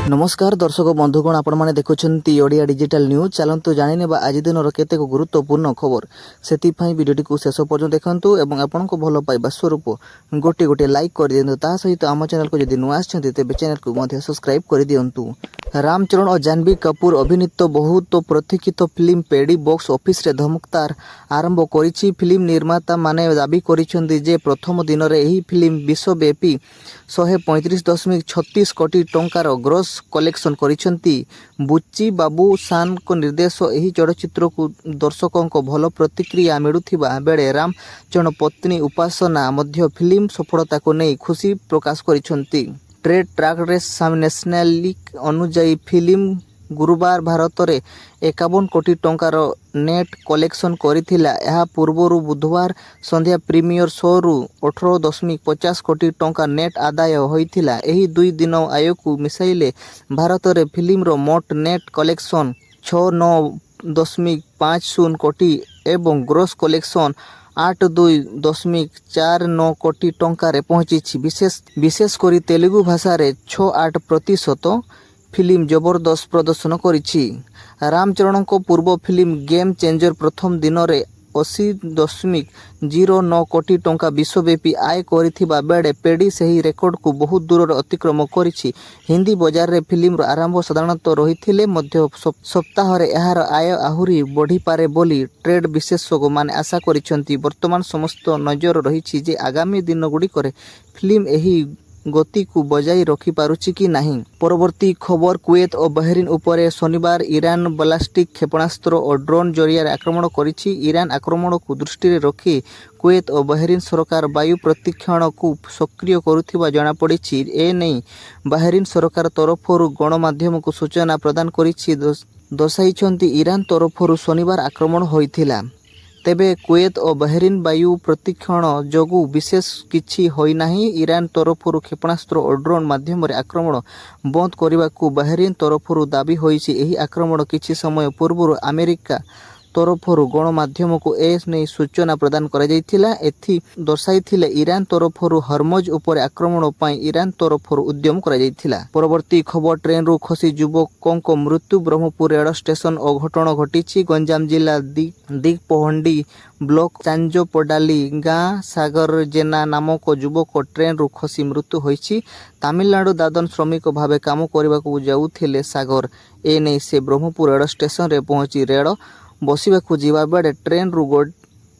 नमस्कार दर्शक बंधुगण आपण मैंने देखुं ओडिया डिजिटल न्यूज चलतु जाने आज दिन केतेक गुरुत्वपूर्ण खबर से भिडियो को शेष पर्यटन देखूँ और आपण को भल पाइबा स्वरूप गोटे गोटे लाइक कर दिंतु ता सहित आम चैनल को जब नुआ तेज चैनल को सब्सक्राइब कर दिंतु। रामचरण और जानवी कपूर अभिनीत बहुत प्रतीक्षित फिल्म पेडी बॉक्स ऑफिस रे धमकदार आरंभ करिछि। फिल्म निर्माता माने दाबी करिसेंति जे प्रथम दिन रे एही फिल्म विश्वव्यापी 135.36 कोटी टंकार ग्रोस कलेक्शन करिसेंति। बुच्ची बाबू सान को निर्देश एही चलचित्र को दर्शकों को भल प्रतिक्रिया मिलुथिबा बेले रामचरण पत्नी उपासना मध्य फिल्म सफलता को नहीं खुशी प्रकाश करिसेंति। ट्रेड ट्रैक रेस नेशनल अनुजाई फिल्म गुरुवार भारत में 51 कोटी टंकार नेट कलेक्शन करिथिला। यह पूर्व बुधवार संध्या प्रीमियर शो रु 18.50 कोटी टंका नेट आदाय होइथिला। एही दुई दिन आय को मिसाइले भारत में फिल्म रो मोट नेट कलेक्शन 69.50 कोटी एवं ग्रोस कलेक्शन 82.49 कोटी टंकार पहुंची। विशेष करी तेलुगु भाषा रे 68% फिल्म जबरदस्त प्रदर्शन करिछि। रामचरण को पूर्व फिल्म गेम चेंजर प्रथम दिन रे 80.09 कोटी टंका विश्वव्यापी आय करिथिबा बेले पेडी सही रेकर्ड को बहुत दूर अतिक्रम करिछि। हिंदी बजार रे फिल्म रो आरंभ साधारणतः रहिथिले मध्य सप्ताह रे एहार आय आहुरी बढ़ी पारे बोली ट्रेड विशेषज्ञ माने आशा करिसेंति। वर्तमान समस्त नजर रहिछि जे आगामी दिन गुडी करे फिल्म एही गति को बजाई रखी पारुछि कि नहीं। परवर्ती खबर कुवेत और बहरीन उपरे शनिवार ईरान बैलिस्टिक क्षेपणास्त्र और ड्रोन जरिया आक्रमण करिछि। ईरान आक्रमण को दृष्टि रखी कुवेत और बहरीन सरकार वायु प्रतिक्षण को सक्रिय करुथिबा जणा पड़िछि। ए नहीं बहरीन सरकार तरफरु गणमाध्यम को सूचना प्रदान करिछि। दर्शाइछन्ति ईरान तरफरु शनिवार आक्रमण होइथिला। तेबे कुवेत और बहरीन वायु प्रतिक्षण जोगु विशेष किछि होई नाही। ईरान तरफरु क्षेपणास्त्र और ड्रोन माध्यम रे आक्रमण बंद करने बहरीन तरफरु दाबी होइछि। एही आक्रमण किछि समय पूर्व अमेरिका तरफरु गणमाध्यम को ए नहीं सूचना प्रदान करा जायथिला। एथि दर्शाइथिले ईरान तरफरु हरमज उपर आक्रमण पई ईरान तरफरु उद्यम करा जायथिला। परवर्ती खबर ट्रेन रु खसी युवकों को मृत्यु ब्रह्मपुर रेल स्टेशन अघटन घटिछि। गंजाम जिला दिगपहंडी ब्लॉक चांजोपडाली गाँ सागर जेना नामक युवक ट्रेन रु खसी मृत्यु होइछि। तमिलनाडु दादन श्रमिक भावे काम करने जाउथिले सागर। ए नहीं से ब्रह्मपुर रेल स्टेशन रे पहुंची रेल बसिबाकू जीवा बेले ट्रेन रु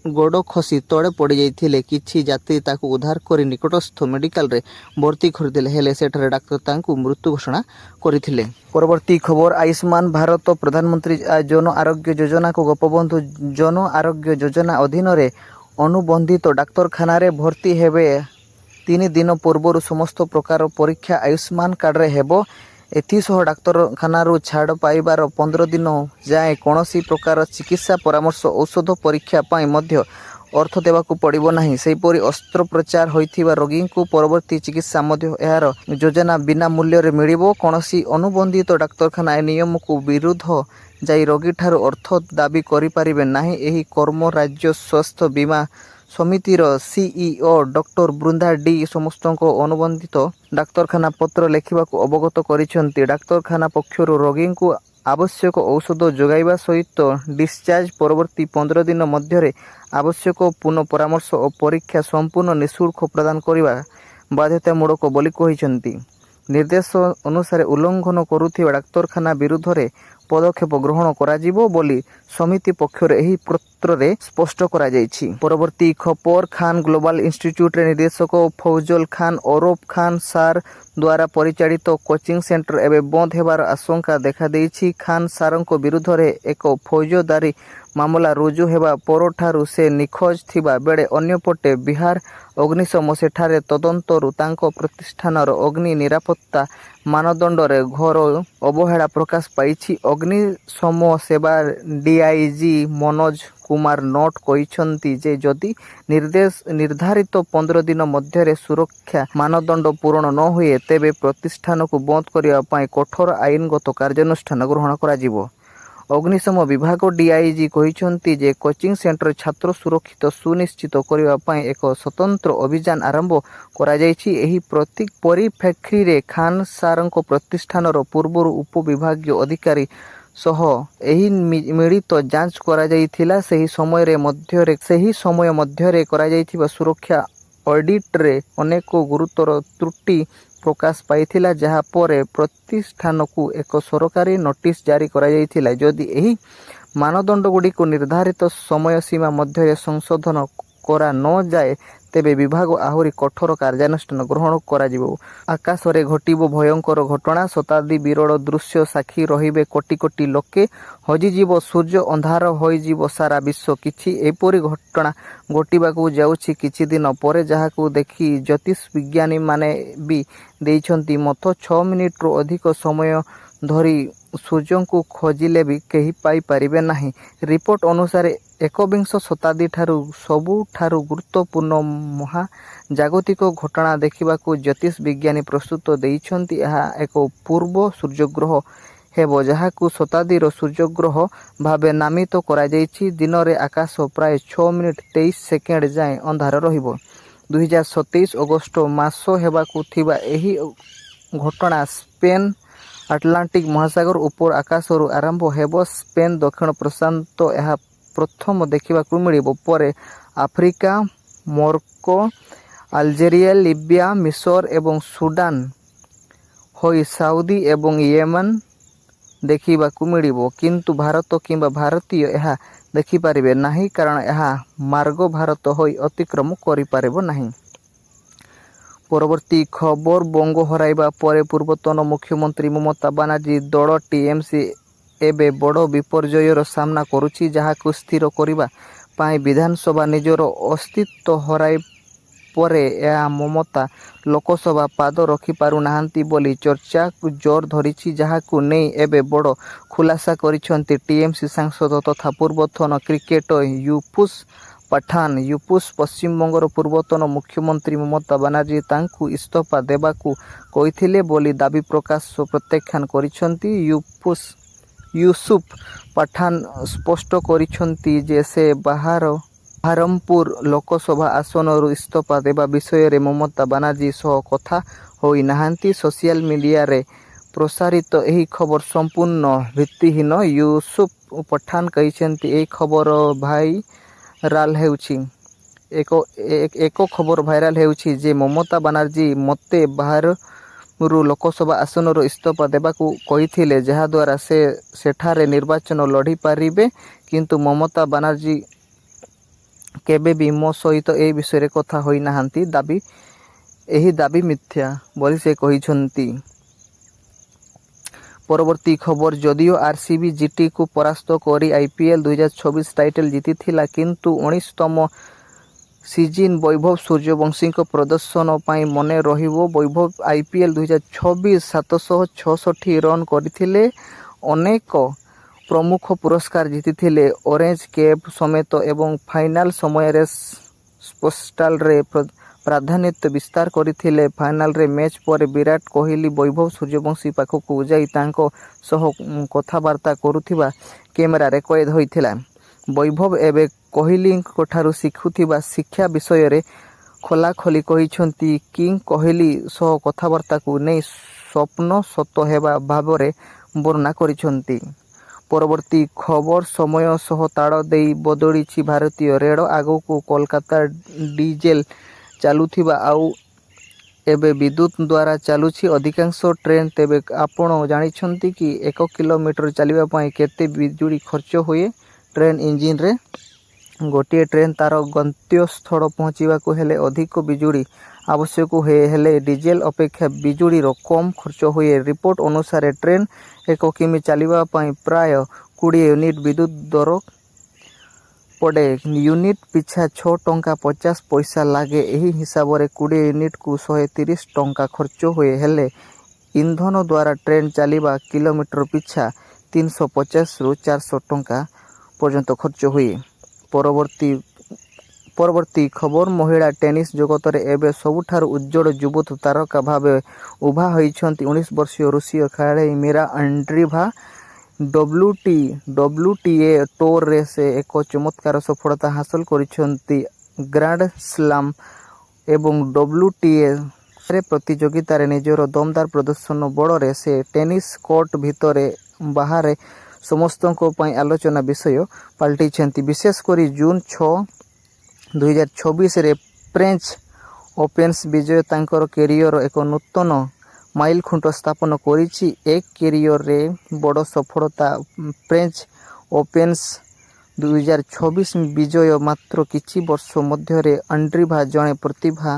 गोड़ खसी तले पड़ जाइथिले। किछि यात्री ताकू उद्धार करी निकटस्थ मेडिकल रे भर्ती करथिले हेले सेठारे डाक्टर तांकू मृत्यु घोषणा करथिले। परवर्ती खबर आयुष्मान भारत प्रधानमंत्री जन आरोग्य योजना को गोपबंधु जन आरोग्य योजना अधीन रे अनुबंधित डाक्तरखाना रे भर्ती हेबे 3 दिन पूर्व समस्त प्रकार परीक्षा आयुष्मान कार्ड रे हेबो। एथिसह डाक्तरखाना छाड़ पाइबार 15 दिन जाए कौनसी प्रकार चिकित्सा परामर्श औषध परीक्षा पाई मध्य अर्थ देवाकू पड़िबो नाही। सेहीपरि अस्त्रोपचार होइथिबा रोगी को परवर्ती चिकित्सा मध्य यार योजना बिना मूल्य रे मिलिबो। कौनसी अनुबंधित डाक्तरखाना ए नियम को विरुद्ध जाई रोगी ठारू अर्थ दाबी करि पारिबे नाही। एही कर्म राज्य स्वास्थ्य बीमा समितिर सीईओ डॉक्टर बृंदा डी समस्त अनुबंधित डाक्तरखाना पत्र लेखा अवगत करिसेंति। डाक्तरखाना पक्षर रोगी को आवश्यक औषध जोगाइबा सहित डिस्चार्ज परवर्ती 15 दिन मध्य आवश्यक पुनः परामर्श और परीक्षा संपूर्ण निःशुल्क प्रदान करने बाध्यतामूलक बोली कहिसेंति। निर्देश अनुसार उल्लंघन करुथिबा डाक्तरखाना विरुद्ध रे पदक्षेप ग्रहण कराजिबो बोली समिति पक्षर एही पत्र रे स्पष्ट करा जायछि। परवर्ती खबर खान ग्लोबल इंस्टीट्यूट रे निर्देशक फौजल खान औरफ खान सार द्वारा परिचालित कोचिंग सेंटर एवं बंद हेबार आशंका देखा देइछि। खान सारंक विरुद्ध रे एक फौजदारी मामला रुजु हेबा परठारु से निखोज थिबा बेले अन्यपटे बिहार अग्निशम सेठारे तदंतरु तांको प्रतिष्ठानर अग्नि निरापत्ता मानदंड रे घोर अवहेला प्रकाश पाइछि। अग्निशम सेवा डीआईजी मनोज कुमार नोट कहिसेंति जे जदि निर्धारित 15 दिन मध्य सुरक्षा मानदंड पूर्ण न हुए तेबे प्रतिष्ठान को बंद करने कठोर आईनगत कार्यानुष्ठान ग्रहण करा जिवो। ଅଗ୍ନିଶମ ବିଭାଗ ଡିଆଇଜି କହିଛନ୍ତି ଯେ କୋଚିଂ ସେଣ୍ଟର ଛାତ୍ର ସୁରକ୍ଷିତ ସୁନିଶ୍ଚିତ କରିବା ପାଇଁ ଏକ ସ୍ୱତନ୍ତ୍ର ଅଭିଯାନ ଆରମ୍ଭ କରାଯାଇଛି। ଏହି ପରିପ୍ରେକ୍ଷୀରେ ଖାନ ସାରଙ୍କ ପ୍ରତିଷ୍ଠାନର ପୂର୍ବରୁ ଉପବିଭାଗୀୟ ଅଧିକାରୀ ସହ ଏହି ମିଳିତ ଯାଞ୍ଚ କରାଯାଇଥିଲା। ସେହି ସମୟ ମଧ୍ୟରେ କରାଯାଇଥିବା ସୁରକ୍ଷା ଅଡିଟ୍ରେ ଅନେକ ଗୁରୁତର ତ୍ରୁଟି ପ୍ରକାଶ ପାଇଥିଲା, ଯାହା ପରେ ପ୍ରତିଷ୍ଠାନକୁ ଏକ ସରକାରୀ ନୋଟିସ୍ ଜାରି କରାଯାଇଥିଲା। ଯଦି ଏହି ମାନଦଣ୍ଡଗୁଡ଼ିକୁ ନିର୍ଦ୍ଧାରିତ ସମୟସୀମା ମଧ୍ୟରେ ସଂଶୋଧନ କରା ନ ଯାଏ ତେବେ ବିଭାଗ ଆହୁରି କଠୋର କାର୍ଯ୍ୟାନୁଷ୍ଠାନ ଗ୍ରହଣ କରାଯିବ। ଆକାଶରେ ଘଟିବ ଭୟଙ୍କର ଘଟଣା, ଶତାବ୍ଦୀ ବିରଳ ଦୃଶ୍ୟ ସାକ୍ଷୀ ରହିବେ କୋଟି କୋଟି ଲୋକେ, ହଜିଯିବ ସୂର୍ଯ୍ୟ, ଅନ୍ଧାର ହୋଇଯିବ ସାରା ବିଶ୍ୱ। କିଛି ଏପରି ଘଟଣା ଘଟିବାକୁ ଯାଉଛି କିଛି ଦିନ ପରେ ଯାହାକୁ ଦେଖି ଜ୍ୟୋତିଷବିଜ୍ଞାନୀମାନେ ବି ଦେଇଛନ୍ତି ମତ। 6 ମିନିଟ୍ରୁ ଅଧିକ ସମୟ ଧରି ସୂର୍ଯ୍ୟଙ୍କୁ ଖୋଜିଲେ ବି କେହି ପାଇପାରିବେ ନାହିଁ। ରିପୋର୍ଟ ଅନୁସାରେ ଏକବିଂଶ ଶତାବ୍ଦୀଠାରୁ ସବୁଠାରୁ ଗୁରୁତ୍ୱପୂର୍ଣ୍ଣ ମହାଜାଗତିକ ଘଟଣା ଦେଖିବାକୁ ଜ୍ୟୋତିଷବିଜ୍ଞାନୀ ପ୍ରସ୍ତୁତ ଦେଇଛନ୍ତି। ଏହା ଏକ ପୂର୍ବ ସୂର୍ଯ୍ୟଗ୍ରହ ହେବ, ଯାହାକୁ ଶତାବ୍ଦୀର ସୂର୍ଯ୍ୟଗ୍ରହ ଭାବେ ନାମିତ କରାଯାଇଛି। ଦିନରେ ଆକାଶ ପ୍ରାୟ 6 ମିନିଟ୍ 23 ସେକେଣ୍ଡ ଯାଏଁ ଅନ୍ଧାର ରହିବ। 2027 ଅଗଷ୍ଟ ମାସ ହେବାକୁ ଥିବା ଏହି ଘଟଣା ସ୍ପେନ୍ ଆଟଲାଣ୍ଟିକ୍ ମହାସାଗର ଉପର ଆକାଶରୁ ଆରମ୍ଭ ହେବ। ସ୍ପେନ୍, ଦକ୍ଷିଣ ପ୍ରଶାନ୍ତ ଏହା ପ୍ରଥମ ଦେଖିବାକୁ ମିଳିବ। ପରେ ଆଫ୍ରିକା, ମୋରୋକୋ, ଆଲଜେରିଆ, ଲିବିଆ, ମିଶର ଏବଂ ସୁଡାନ ହୋଇ ସାଉଦି ଏବଂ ୟେମେନ୍ ଦେଖିବାକୁ ମିଳିବ। କିନ୍ତୁ ଭାରତ କିମ୍ବା ଭାରତୀୟ ଏହା ଦେଖିପାରିବେ ନାହିଁ, କାରଣ ଏହା ମାର୍ଗ ଭାରତ ହୋଇ ଅତିକ୍ରମ କରିପାରିବ ନାହିଁ। ପରବର୍ତ୍ତୀ ଖବର ବଙ୍ଗ ହରାଇବା ପରେ ପୂର୍ବତନ ମୁଖ୍ୟମନ୍ତ୍ରୀ ମମତା ବାନାର୍ଜୀ ଦଳ ଟିଏମସି ଏବେ ବଡ଼ ବିପର୍ଯ୍ୟୟର ସାମ୍ନା କରୁଛି, ଯାହାକୁ ସ୍ଥିର କରିବା ପାଇଁ ବିଧାନସଭା ନିଜର ଅସ୍ତିତ୍ୱ ହରାଇବା ପରେ ଏହା ମମତା ଲୋକସଭା ପାଦ ରଖିପାରୁନାହାନ୍ତି ବୋଲି ଚର୍ଚ୍ଚା ଜୋର ଧରିଛି, ଯାହାକୁ ନେଇ ଏବେ ବଡ଼ ଖୁଲାସା କରିଛନ୍ତି ଟିଏମସି ସାଂସଦ ତଥା ପୂର୍ବତନ କ୍ରିକେଟର ୟୁସୁଫ ପଠାନ। ୟୁସୁଫ ପଶ୍ଚିମବଙ୍ଗର ପୂର୍ବତନ ମୁଖ୍ୟମନ୍ତ୍ରୀ ମମତା ବାନାର୍ଜୀ ତାଙ୍କୁ ଇସ୍ତଫା ଦେବାକୁ କହିଥିଲେ ବୋଲି ଦାବି ପ୍ରତ୍ୟାଖ୍ୟାନ କରିଛନ୍ତି। ୟୁସୁଫ ପଠାନ ସ୍ପଷ୍ଟ କରିଛନ୍ତି ଯେ ସେ ବାହାରମପୁର ଲୋକସଭା ଆସନରୁ ଇସ୍ତଫା ଦେବା ବିଷୟରେ ମମତା ବାନାର୍ଜୀ ସହ କଥା ହୋଇନାହାନ୍ତି। ସୋସିଆଲ ମିଡିଆରେ ପ୍ରସାରିତ ଏହି ଖବର ସମ୍ପୂର୍ଣ୍ଣ ଭିତ୍ତିହୀନ। ୟୁସୁଫ ପଠାନ କହିଛନ୍ତି, ଏକ ଖବର ଭାଇରାଲ ହେଉଛି ଯେ ମମତା ବାନାର୍ଜୀ ମୋତେ ବାହାରରୁ ଲୋକସଭା ଆସନରୁ ଇସ୍ତଫା ଦେବାକୁ କହିଥିଲେ, ଯାହାଦ୍ୱାରା ସେ ସେଠାରେ ନିର୍ବାଚନ ଲଢ଼ିପାରିବେ। କିନ୍ତୁ ମମତା ବାନାର୍ଜୀ କେବେ ବି ମୋ ସହିତ ଏ ବିଷୟରେ କଥା ହୋଇନାହାନ୍ତି। ଏହି ଦାବି ମିଥ୍ୟା ବୋଲି ସେ କହିଛନ୍ତି। ପରବର୍ତ୍ତୀ ଖବର ଯଦିଓ ଆରସିବି ଜିଟିକୁ ପରାସ୍ତ କରି ଆଇପିଏଲ୍ 2024 ଟାଇଟଲ ଜିତିଥିଲା, କିନ୍ତୁ 19ତମ ସିଜିନ୍ ବୈଭବ ସୂର୍ଯ୍ୟବଂଶୀଙ୍କ ପ୍ରଦର୍ଶନ ପାଇଁ ମନେ ରହିବ। ବୈଭବ ଆଇପିଏଲ୍ 2024 766 ରନ୍ କରିଥିଲେ, ଅନେକ ପ୍ରମୁଖ ପୁରସ୍କାର ଜିତିଥିଲେ, ଅରେଞ୍ଜ କ୍ୟାପ୍ ସମେତ ଏବଂ ଫାଇନାଲ ସମୟରେ ସ୍ପେଶାଲରେ ପ୍ରାଧାନ୍ୟତା ବିସ୍ତାର କରିଥିଲେ। ଫାଇନାଲରେ ମ୍ୟାଚ୍ ପରେ ବିରାଟ କୋହଲି ବୈଭବ ସୂର୍ଯ୍ୟବଂଶୀ ପାଖକୁ ଯାଇ ତାଙ୍କ ସହ କଥାବାର୍ତ୍ତା କରୁଥିବା କ୍ୟାମେରାରେ କଏଦ ହୋଇଥିଲା। ବୈଭବ ଏବେ କୋହଲିଙ୍କଠାରୁ ଶିଖୁଥିବା ଶିକ୍ଷା ବିଷୟରେ ଖୋଲାଖୋଲି କହିଛନ୍ତି। କିଙ୍ଗ କୋହଲି ସହ କଥାବାର୍ତ୍ତାକୁ ନେଇ ସ୍ୱପ୍ନ ସତ ହେବା ଭାବରେ ବର୍ଣ୍ଣନା କରିଛନ୍ତି। ପରବର୍ତ୍ତୀ ଖବର ସମୟ ସହ ତାଳ ଦେଇ ବଦଳିଛି ଭାରତୀୟ ରେଳ। ଆଗକୁ କୋଲକାତା ଡିଜେଲ ଚାଲୁଥିବା ଆଉ ଏବେ ବିଦ୍ୟୁତ୍ ଦ୍ୱାରା ଚାଲୁଛି ଅଧିକାଂଶ ଟ୍ରେନ୍। ତେବେ ଆପଣ ଜାଣିଛନ୍ତି କି 1 କିଲୋମିଟର ଚାଲିବା ପାଇଁ କେତେ ବିଜୁଳି ଖର୍ଚ୍ଚ ହୁଏ? ଟ୍ରେନ୍ ଇଞ୍ଜିନରେ ଗୋଟିଏ ଟ୍ରେନ୍ ତାର ଗନ୍ତବ୍ୟସ୍ଥଳ ପହଞ୍ଚିବାକୁ ହେଲେ ଅଧିକ ବିଜୁଳି ଆବଶ୍ୟକ ହୁଏ, ହେଲେ ଡିଜେଲ ଅପେକ୍ଷା ବିଜୁଳିର କମ୍ ଖର୍ଚ୍ଚ ହୁଏ। ରିପୋର୍ଟ ଅନୁସାରେ ଟ୍ରେନ୍ 1 କିମି ଚାଲିବା ପାଇଁ ପ୍ରାୟ 20 ୟୁନିଟ୍ ବିଦ୍ୟୁତ୍ ଦରକାର ପଡ଼େ। ୟୁନିଟ୍ ପିଛା 6 ଟଙ୍କା 50 ପଇସା ଲାଗେ। ଏହି ହିସାବରେ 20 ୟୁନିଟ୍କୁ 130 ଟଙ୍କା ଖର୍ଚ୍ଚ ହୁଏ। ହେଲେ ଇନ୍ଧନ ଦ୍ୱାରା ଟ୍ରେନ୍ ଚାଲିବା କିଲୋମିଟର ପିଛା 350ରୁ 400 ଟଙ୍କା ପର୍ଯ୍ୟନ୍ତ ଖର୍ଚ୍ଚ ହୁଏ। ପରବର୍ତ୍ତୀ ଖବର ମହିଳା ଟେନିସ୍ ଜଗତରେ ଏବେ ସବୁଠାରୁ ଉଜ୍ଜ୍ୱଳ ଯୁବ ତାରକା ଭାବେ ଉଭା ହୋଇଛନ୍ତି 19 ବର୍ଷୀୟ ରୁଷୀୟ ଖେଳାଳୀ ମିରା ଆଣ୍ଡ୍ରିଭା। WTA ଟୁର୍ରେ ସେ ଏକ ଚମତ୍କାର ସଫଳତା ହାସଲ କରିଛନ୍ତି। ଗ୍ରାଣ୍ଡ ସ୍ଲାମ୍ ଏବଂ WTA ପ୍ରତିଯୋଗିତାରେ ନିଜର ଦମଦାର ପ୍ରଦର୍ଶନ ବଳରେ ସେ ଟେନିସ୍ କୋର୍ଟ ଭିତରେ ବାହାରେ ସମସ୍ତଙ୍କ ପାଇଁ ଆଲୋଚନା ବିଷୟ ପାଲଟିଛନ୍ତି। ବିଶେଷ କରି ଜୁନ୍ 6, 2024ରେ ଫ୍ରେଞ୍ଚ ଓପେନ୍ସ ବିଜୟ ତାଙ୍କର କ୍ୟାରିୟରର ଏକ ନୂତନ ମାଇଲଖୁଣ୍ଟ ସ୍ଥାପନ କରିଛି। ଏ କ୍ୟାରିୟରରେ ବଡ଼ ସଫଳତା। ଫ୍ରେଞ୍ଚ ଓପେନ୍ସ 2024 ବିଜୟ ମାତ୍ର କିଛି ବର୍ଷ ମଧ୍ୟରେ ଆଣ୍ଡ୍ରିଭା ଜଣେ ପ୍ରତିଭା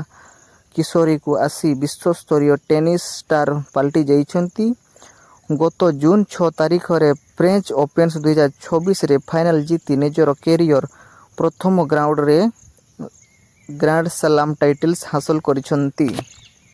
କିଶୋରୀକୁ ଆସି ବିଶ୍ୱସ୍ତରୀୟ ଟେନିସ୍ ଷ୍ଟାର ପାଲଟି ଯାଇଛନ୍ତି। ଗତ ଜୁନ୍ 6 ତାରିଖରେ ଫ୍ରେଞ୍ଚ ଓପେନ୍ସ 2024ରେ ଫାଇନାଲ ଜିତି ନିଜର କ୍ୟାରିୟର ପ୍ରଥମ ଗ୍ରାଣ୍ଡ ସ୍ଲାମ୍ ଟାଇଟଲ୍ସ ହାସଲ କରିଛନ୍ତି।